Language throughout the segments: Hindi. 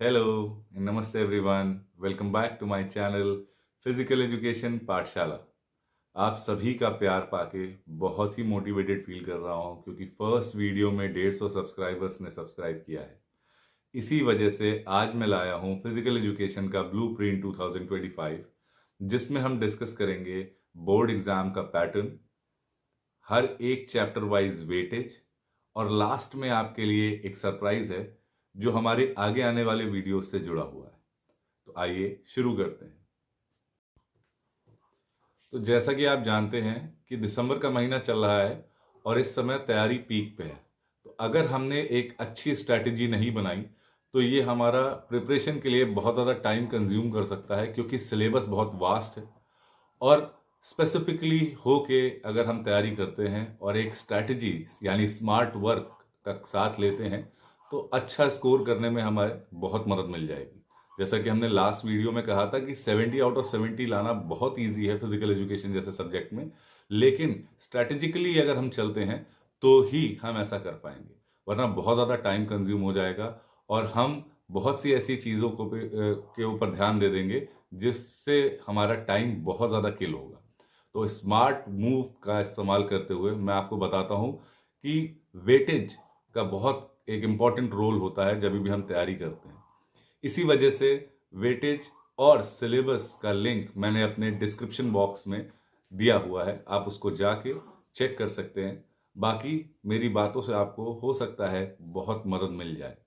हेलो, नमस्ते everyone. Welcome back to my channel physical education पाठशाला। आप सभी का प्यार पाके बहुत ही मोटिवेटेड फील कर रहा हूँ क्योंकि फर्स्ट वीडियो में 150 सब्सक्राइबर्स ने सब्सक्राइब किया है। इसी वजह से आज मैं लाया हूँ फिजिकल एजुकेशन का ब्लूप्रिंट 2025, जिसमें हम डिस्कस करेंगे बोर्ड एग्जाम का पैटर्न, हर एक चैप्टर वाइज वेटेज और लास्ट में आपके लिए एक सरप्राइज है जो हमारे आगे आने वाले वीडियो से जुड़ा हुआ है। तो आइए शुरू करते हैं। तो जैसा कि आप जानते हैं कि दिसंबर का महीना चल रहा है और इस समय तैयारी पीक पे है। तो अगर हमने एक अच्छी स्ट्रैटेजी नहीं बनाई तो ये हमारा प्रिपरेशन के लिए बहुत ज़्यादा टाइम कंज्यूम कर सकता है, क्योंकि सिलेबस बहुत वास्ट है। और स्पेसिफिकली हो के अगर हम तैयारी करते हैं और एक स्ट्रैटेजी यानी स्मार्ट वर्क का साथ लेते हैं तो अच्छा स्कोर करने में हमें बहुत मदद मिल जाएगी। जैसा कि हमने लास्ट वीडियो में कहा था कि 70 आउट ऑफ 70 लाना बहुत इजी है फिजिकल एजुकेशन जैसे सब्जेक्ट में, लेकिन स्ट्रैटेजिकली अगर हम चलते हैं तो ही हम ऐसा कर पाएंगे, वरना बहुत ज़्यादा टाइम कंज्यूम हो जाएगा और हम बहुत सी ऐसी चीज़ों को के ऊपर ध्यान दे देंगे जिससे हमारा टाइम बहुत ज़्यादा किल होगा। तो स्मार्ट मूव का इस्तेमाल करते हुए मैं आपको बताता हूँ कि वेटेज का बहुत एक इम्पॉर्टेंट रोल होता है जब भी हम तैयारी करते हैं। इसी वजह से वेटेज और सिलेबस का लिंक मैंने अपने डिस्क्रिप्शन बॉक्स में दिया हुआ है, आप उसको जाके चेक कर सकते हैं। बाकी मेरी बातों से आपको हो सकता है बहुत मदद मिल जाए।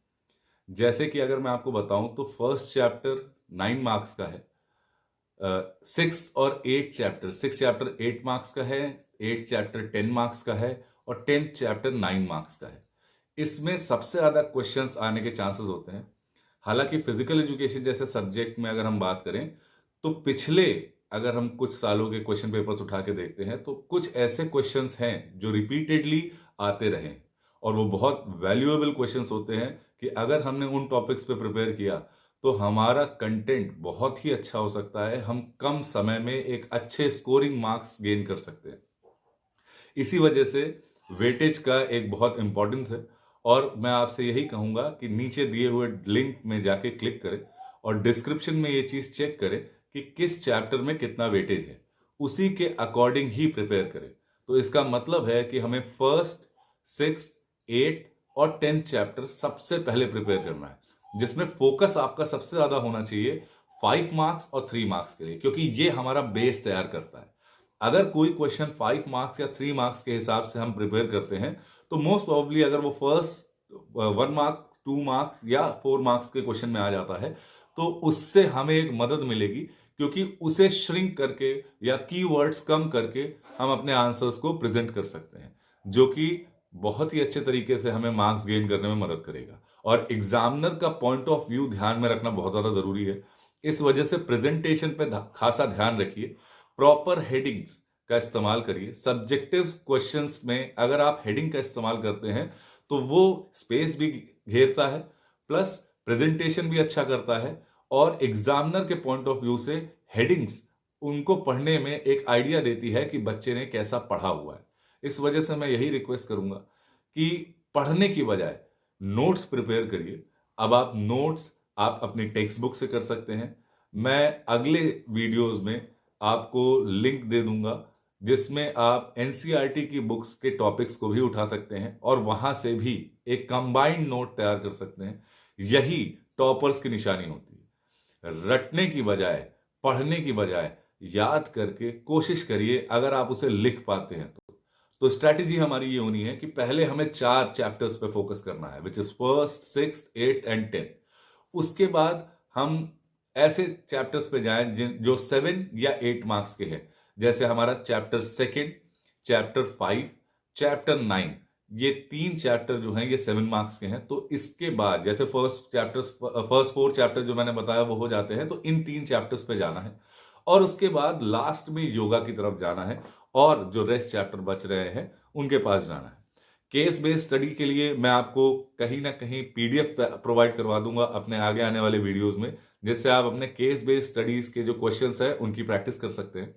जैसे कि अगर मैं आपको बताऊं तो फर्स्ट चैप्टर 9 मार्क्स का है, सिक्स और eight chapter, six chapter 8 marks का है, एट चैप्टर 10 मार्क्स का है और 10th चैप्टर 9 मार्क्स का है। इसमें सबसे ज़्यादा क्वेश्चंस आने के चांसेस होते हैं। हालांकि फिजिकल एजुकेशन जैसे सब्जेक्ट में अगर हम बात करें तो पिछले अगर हम कुछ सालों के क्वेश्चन पेपर्स उठा के देखते हैं तो कुछ ऐसे क्वेश्चंस हैं जो रिपीटेडली आते रहे और वो बहुत वैल्यूएबल क्वेश्चंस होते हैं कि अगर हमने उन टॉपिक्स पे प्रिपेयर किया तो हमारा कंटेंट बहुत ही अच्छा हो सकता है, हम कम समय में एक अच्छे स्कोरिंग मार्क्स गेन कर सकते हैं। इसी वजह से वेटेज का एक बहुत इंपॉर्टेंस है और मैं आपसे यही कहूंगा कि नीचे दिए हुए लिंक में जाके क्लिक करें और डिस्क्रिप्शन में ये चीज चेक करें कि किस चैप्टर में कितना वेटेज है, उसी के अकॉर्डिंग ही प्रिपेयर करें। तो इसका मतलब है कि हमें फर्स्ट, सिक्स, एट और 10th चैप्टर सबसे पहले प्रिपेयर करना है, जिसमें फोकस आपका सबसे ज्यादा होना चाहिए 5 मार्क्स और 3 मार्क्स के लिए, क्योंकि ये हमारा बेस तैयार करता है। अगर कोई क्वेश्चन 5 मार्क्स या 3 मार्क्स के हिसाब से हम प्रिपेयर करते हैं तो मोस्ट प्रोबेबली अगर वो फर्स्ट 1 मार्क, 2 मार्क्स या 4 मार्क्स के क्वेश्चन में आ जाता है तो उससे हमें एक मदद मिलेगी, क्योंकि उसे श्रिंक करके या कीवर्ड्स कम करके हम अपने आंसर्स को प्रेजेंट कर सकते हैं, जो कि बहुत ही अच्छे तरीके से हमें मार्क्स गेन करने में मदद करेगा। और एग्जामिनर का पॉइंट ऑफ व्यू ध्यान में रखना बहुत ज्यादा जरूरी है। इस वजह से प्रेजेंटेशन पे खासा ध्यान रखिए, प्रॉपर हेडिंग्स का इस्तेमाल करिए। सब्जेक्टिव क्वेश्चंस में अगर आप हेडिंग का इस्तेमाल करते हैं तो वो स्पेस भी घेरता है, प्लस प्रेजेंटेशन भी अच्छा करता है और एग्जामिनर के पॉइंट ऑफ व्यू से हेडिंग्स उनको पढ़ने में एक आइडिया देती है कि बच्चे ने कैसा पढ़ा हुआ है। इस वजह से मैं यही रिक्वेस्ट करूंगा कि पढ़ने की बजाय नोट्स प्रिपेयर करिए। अब आप नोट्स आप अपनी टेक्स्ट बुक से कर सकते हैं। मैं अगले वीडियोस में आपको लिंक दे दूंगा जिसमें आप एनसीईआरटी की बुक्स के टॉपिक्स को भी उठा सकते हैं और वहां से भी एक कंबाइंड नोट तैयार कर सकते हैं। यही टॉपर्स की निशानी होती है। रटने की बजाय, पढ़ने की बजाय याद करके कोशिश करिए। अगर आप उसे लिख पाते हैं तो स्ट्रैटेजी हमारी ये होनी है कि पहले हमें 4 चैप्टर्स पे फोकस करना है, which is first, six, eight and 10। उसके बाद हम ऐसे चैप्टर्स पे जाएं जो 7 या 8 मार्क्स के हैं, जैसे हमारा चैप्टर सेकेंड, चैप्टर 5, चैप्टर 9। ये 3 चैप्टर जो हैं ये 7 मार्क्स के हैं। तो इसके बाद जैसे फर्स्ट 4 चैप्टर जो मैंने बताया वो हो जाते हैं, तो इन 3 चैप्टर्स पे जाना है और उसके बाद लास्ट में योगा की तरफ जाना है और जो रेस्ट चैप्टर बच रहे हैं उनके पास जाना है। केस बेस्ड स्टडी के लिए मैं आपको कहीं ना कहीं पीडीएफ प्रोवाइड करवा दूंगा अपने आगे आने वाले वीडियोस में, जिससे आप अपने केस बेस्ड स्टडीज के जो क्वेश्चंस है उनकी प्रैक्टिस कर सकते हैं।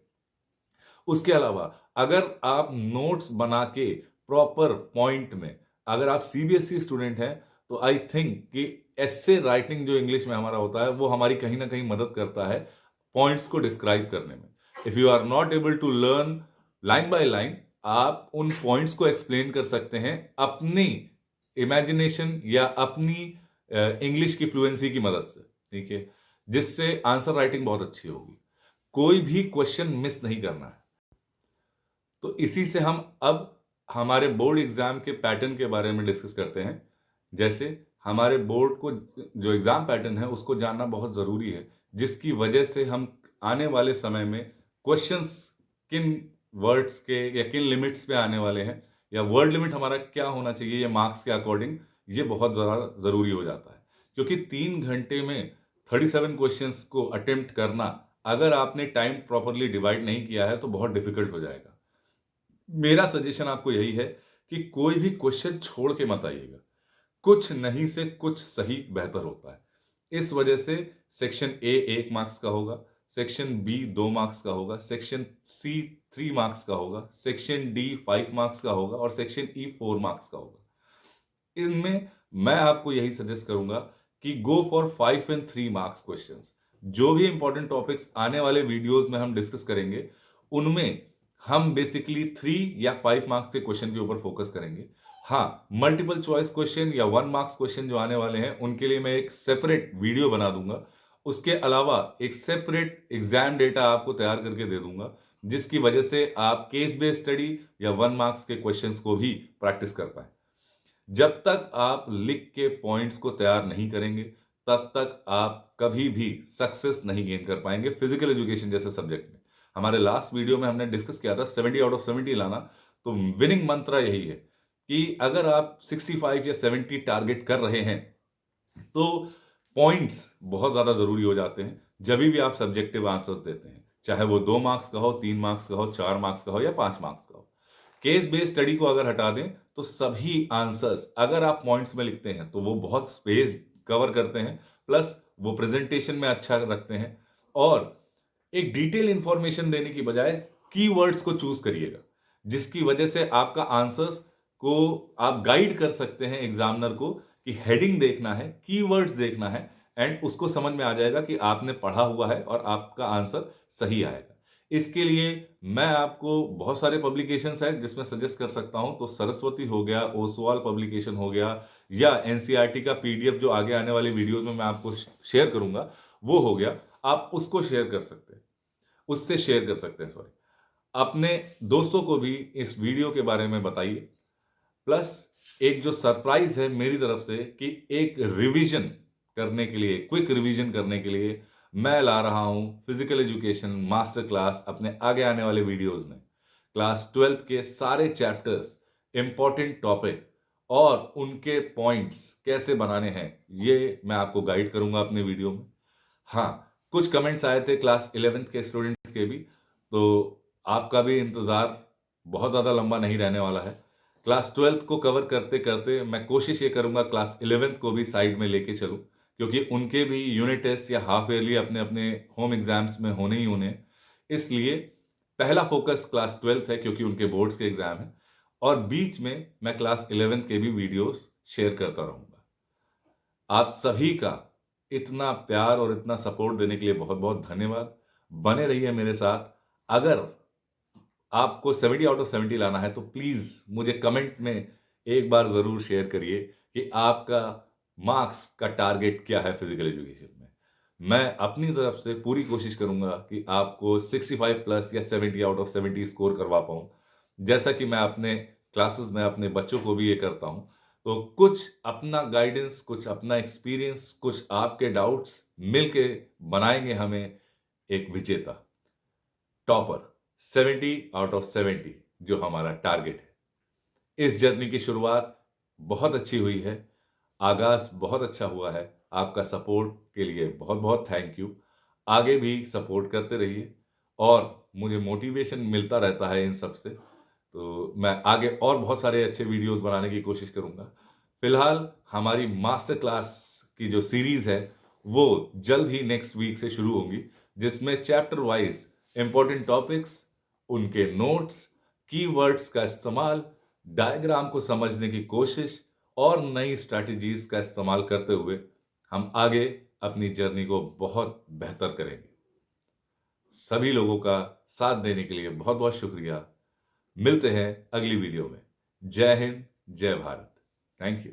उसके अलावा अगर आप नोट्स बना के प्रॉपर पॉइंट में, अगर आप सीबीएसई स्टूडेंट हैं तो आई थिंक कि एस्से राइटिंग जो इंग्लिश में हमारा होता है वो हमारी कहीं ना कहीं मदद करता है पॉइंट्स को डिस्क्राइब करने में। If you are not able to learn line by line, आप उन पॉइंट्स को एक्सप्लेन कर सकते हैं अपनी इमेजिनेशन या अपनी इंग्लिश की फ्लुएंसी की मदद से, ठीक है, जिससे आंसर राइटिंग बहुत अच्छी होगी। कोई भी क्वेश्चन मिस नहीं करना है। तो इसी से हम अब हमारे बोर्ड एग्जाम के पैटर्न के बारे में डिस्कस करते हैं। जैसे हमारे बोर्ड को जो एग्जाम पैटर्न है उसको जानना बहुत जरूरी है, जिसकी वजह से हम आने वाले समय में क्वेश्चंस किन वर्ड्स के या किन लिमिट्स पे आने वाले हैं, या वर्ड लिमिट हमारा क्या होना चाहिए या मार्क्स के अकॉर्डिंग, ये बहुत ज़्यादा ज़रूरी हो जाता है। क्योंकि 3 घंटे में 37 क्वेश्चंस को अटेम्प्ट करना, अगर आपने टाइम प्रॉपरली डिवाइड नहीं किया है तो बहुत डिफिकल्ट हो जाएगा। मेरा सजेशन आपको यही है कि कोई भी क्वेश्चन छोड़ के मत आइएगा। कुछ नहीं से कुछ सही बेहतर होता है। इस वजह से सेक्शन ए 1 मार्क्स का होगा, सेक्शन बी 2 मार्क्स का होगा, सेक्शन सी 3 मार्क्स का होगा, सेक्शन डी 5 मार्क्स का होगा और सेक्शन ई 4 मार्क्स का होगा। इनमें मैं आपको यही सजेस्ट करूंगा कि go for 5 and 3 marks questions. जो भी इंपॉर्टेंट टॉपिक्स आने वाले वीडियोस में हम डिस्कस करेंगे, उनमें हम बेसिकली 3 या 5 मार्क्स के क्वेश्चन के ऊपर फोकस करेंगे। हाँ, मल्टीपल चॉइस क्वेश्चन या 1 मार्क्स क्वेश्चन जो आने वाले हैं उनके लिए मैं एक सेपरेट वीडियो बना दूंगा। उसके अलावा एक सेपरेट एग्जाम डेटा आपको तैयार करके दे दूंगा, जिसकी वजह से आप केस बेस्ड स्टडी या 1 मार्क्स के क्वेश्चंस को भी प्रैक्टिस कर पाए। जब तक आप लिख के पॉइंट्स को तैयार नहीं करेंगे, तब तक आप कभी भी सक्सेस नहीं गेन कर पाएंगे फिजिकल एजुकेशन जैसे सब्जेक्ट में। हमारे लास्ट वीडियो में हमने डिस्कस किया था 70 आउट ऑफ 70 लाना। तो विनिंग मंत्र यही है कि अगर आप 65 या 70 टारगेट कर रहे हैं तो पॉइंट्स बहुत ज्यादा जरूरी हो जाते हैं जब भी आप सब्जेक्टिव आंसर्स देते हैं, चाहे वो 2 मार्क्स का हो, 3 मार्क्स का हो, 4 मार्क्स का हो या 5 मार्क्स का हो। केस बेस्ड स्टडी को अगर हटा दें तो सभी आंसर्स अगर आप पॉइंट्स में लिखते हैं तो वो बहुत स्पेस कवर करते हैं, प्लस वो प्रेजेंटेशन में अच्छा रखते हैं। और एक डिटेल इंफॉर्मेशन देने की बजाय कीवर्ड्स को चूज करिएगा, जिसकी वजह से आपका आंसर्स को आप गाइड कर सकते हैं एग्जामिनर को कि हेडिंग देखना है, कीवर्ड्स देखना है, एंड उसको समझ में आ जाएगा कि आपने पढ़ा हुआ है और आपका आंसर सही आएगा। इसके लिए मैं आपको बहुत सारे पब्लिकेशंस हैं जिसमें सजेस्ट कर सकता हूं। तो सरस्वती हो गया, ओसवाल पब्लिकेशन हो गया, या एनसीईआरटी का पीडीएफ जो आगे आने वाली वीडियोस में मैं आपको शेयर करूंगा वो हो गया। आप उसको शेयर कर सकते हैं, उससे शेयर कर सकते हैं, सॉरी। अपने दोस्तों को भी इस वीडियो के बारे में बताइए। प्लस एक जो सरप्राइज है मेरी तरफ से कि एक रिवीजन करने के लिए, क्विक रिवीजन करने के लिए मैं ला रहा हूं फिजिकल एजुकेशन मास्टर क्लास अपने आगे आने वाले वीडियोस में। क्लास 12th के सारे चैप्टर्स, इंपॉर्टेंट टॉपिक और उनके पॉइंट्स कैसे बनाने हैं, ये मैं आपको गाइड करूंगा अपने वीडियो में। हाँ, कुछ कमेंट्स आए थे क्लास 11th के स्टूडेंट्स के भी, तो आपका भी इंतजार बहुत ज़्यादा लंबा नहीं रहने वाला है। क्लास 12th को कवर करते करते मैं कोशिश ये करूंगा क्लास 11th को भी साइड में लेके चलूं, क्योंकि उनके भी यूनिट टेस्ट या हाफ ईयरली अपने अपने होम एग्जाम्स में होने ही होने हैं। इसलिए पहला फोकस क्लास 12th है क्योंकि उनके बोर्ड्स के एग्जाम है, और बीच में मैं क्लास 11th के भी वीडियोस शेयर करता रहूंगा। आप सभी का इतना प्यार और इतना सपोर्ट देने के लिए बहुत बहुत धन्यवाद। बने रहिए मेरे साथ। अगर आपको 70 आउट ऑफ 70 लाना है तो प्लीज मुझे कमेंट में एक बार जरूर शेयर करिए कि आपका मार्क्स का टारगेट क्या है फिजिकल एजुकेशन में। मैं अपनी तरफ से पूरी कोशिश करूंगा कि आपको 65 प्लस या 70 आउट ऑफ 70 स्कोर करवा पाऊं, जैसा कि मैं अपने क्लासेस में अपने बच्चों को भी ये करता हूं। तो कुछ अपना गाइडेंस, कुछ अपना एक्सपीरियंस, कुछ आपके डाउट्स मिलके बनाएंगे हमें एक विजेता, टॉपर, 70 आउट ऑफ 70 जो हमारा टारगेट है। इस जर्नी की शुरुआत बहुत अच्छी हुई है, आगाज बहुत अच्छा हुआ है। आपका सपोर्ट के लिए बहुत बहुत थैंक यू। आगे भी सपोर्ट करते रहिए और मुझे मोटिवेशन मिलता रहता है इन सब से। तो मैं आगे और बहुत सारे अच्छे वीडियोस बनाने की कोशिश करूंगा। फिलहाल हमारी मास्टर क्लास की जो सीरीज है वो जल्द ही नेक्स्ट वीक से शुरू होगी, जिसमें चैप्टर वाइज इंपॉर्टेंट टॉपिक्स, उनके नोट्स, कीवर्ड्स का इस्तेमाल, डायग्राम को समझने की कोशिश और नई स्ट्रैटेजीज का इस्तेमाल करते हुए हम आगे अपनी जर्नी को बहुत बेहतर करेंगे। सभी लोगों का साथ देने के लिए बहुत बहुत शुक्रिया। मिलते हैं अगली वीडियो में। जय हिंद, जय भारत। Thank you.